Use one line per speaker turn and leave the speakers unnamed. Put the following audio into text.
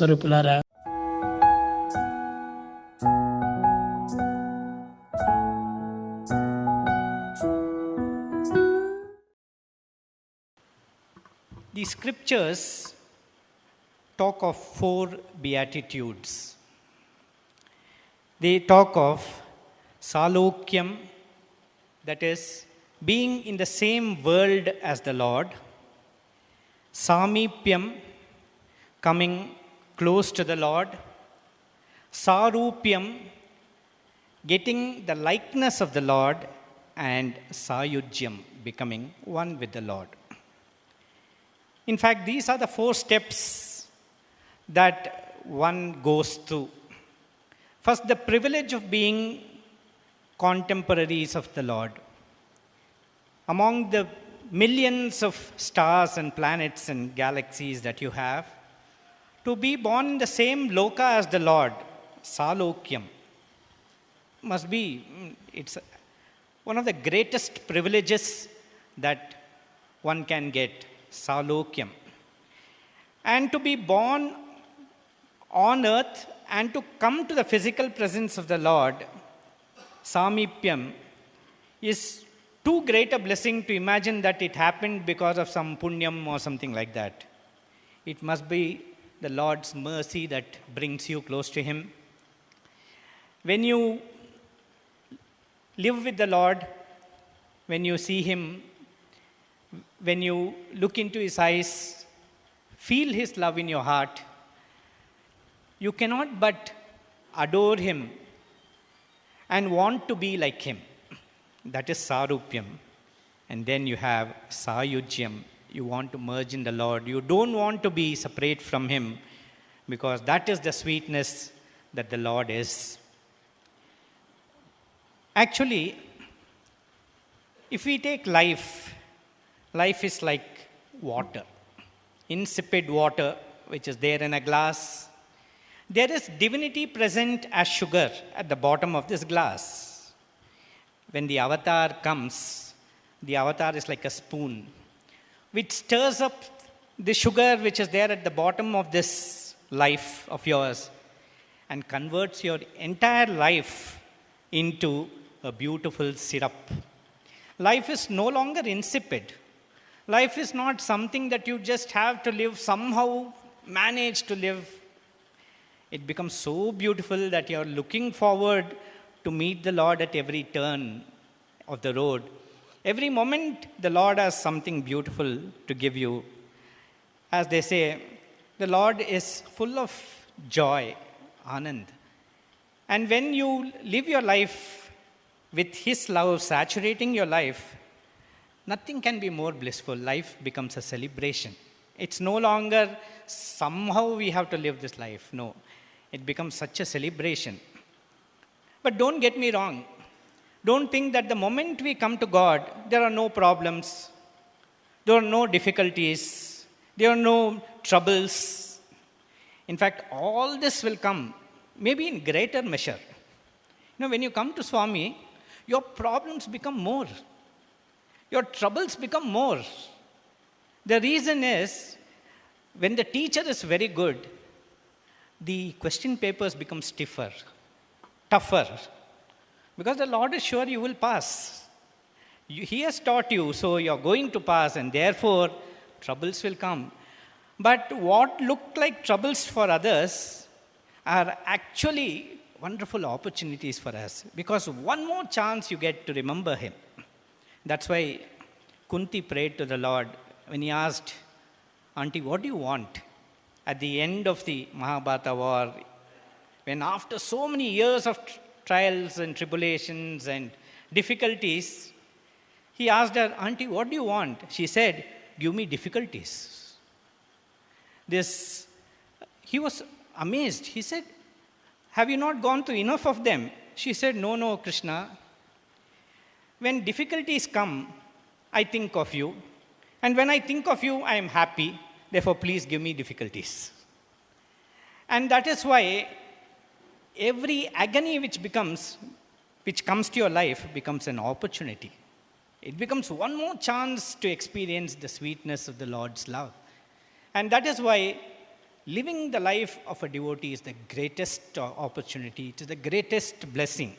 స్వరూపులారా,
the scriptures talk of four beatitudes. They talk of Salokyam, that is, being in the same world as the Lord, Samipyam, coming close to the Lord, Sarupyam, getting the likeness of the Lord, and Sayujyam, becoming one with the Lord. In fact, these are the four steps that one goes through. First, the privilege of being contemporaries of the Lord. Among the millions of stars and planets and galaxies that you have, to be born in the same loka as the Lord, Salokyam, must be, it's one of the greatest privileges that one can get, Salokyam. And to be born on earth and to come to the physical presence of the Lord, Samipyam, is too great a blessing to imagine that it happened because of some punyam or something like that. It must be the Lord's mercy that brings you close to Him. When you live with the Lord, when you see Him, when you look into His eyes, feel His love in your heart, you cannot but adore Him and want to be like Him. That is Sarupyam. And then you have Sayujyam. You want to merge in the Lord. You don't want to be separate from Him, because that is the sweetness that the Lord is. Actually, if we take life, life is like water, insipid water, which is there in a glass. There is divinity present as sugar at the bottom of this glass. When the avatar comes, the avatar is like a spoon, which stirs up the sugar which is there at the bottom of this life of yours and converts your entire life into a beautiful syrup. Life is no longer insipid. Life is not something that you just have to live, somehow manage to live. It becomes so beautiful that you are looking forward to meet the Lord at every turn of the road. Every moment, the Lord has something beautiful to give you. As they say, the Lord is full of joy, Anand. And when you live your life with His love saturating your life, nothing can be more blissful. Life becomes a celebration. It's no longer somehow we have to live this life. No, it becomes such a celebration. But don't get me wrong. Don't think that the moment we come to God, there are no problems, there are no difficulties, there are no troubles. In fact, all this will come, maybe in greater measure. You know, when you come to Swami, your problems become more, your troubles become more. The reason is, when the teacher is very good, the question papers become stiffer, tougher, because the Lord is sure you will pass. He has taught you, so you are going to pass, and therefore troubles will come. But what look like troubles for others are actually wonderful opportunities for us, because one more chance you get to remember Him. That's why Kunti prayed to the Lord when he asked, "Auntie, what do you want?" At the end of the Mahabharata war, when after so many years of trials and tribulations and difficulties, he asked her, "Auntie, what do you want?" She said, "Give me difficulties." He was amazed. He said, "Have you not gone through enough of them?" She said, No, Krishna. When difficulties come, I think of you. And when I think of you, I am happy. Therefore, please give me difficulties. And that is why every agony which comes to your life becomes an opportunity. It becomes one more chance to experience the sweetness of the Lord's love. And that is why living the life of a devotee is the greatest opportunity, it is the greatest blessing.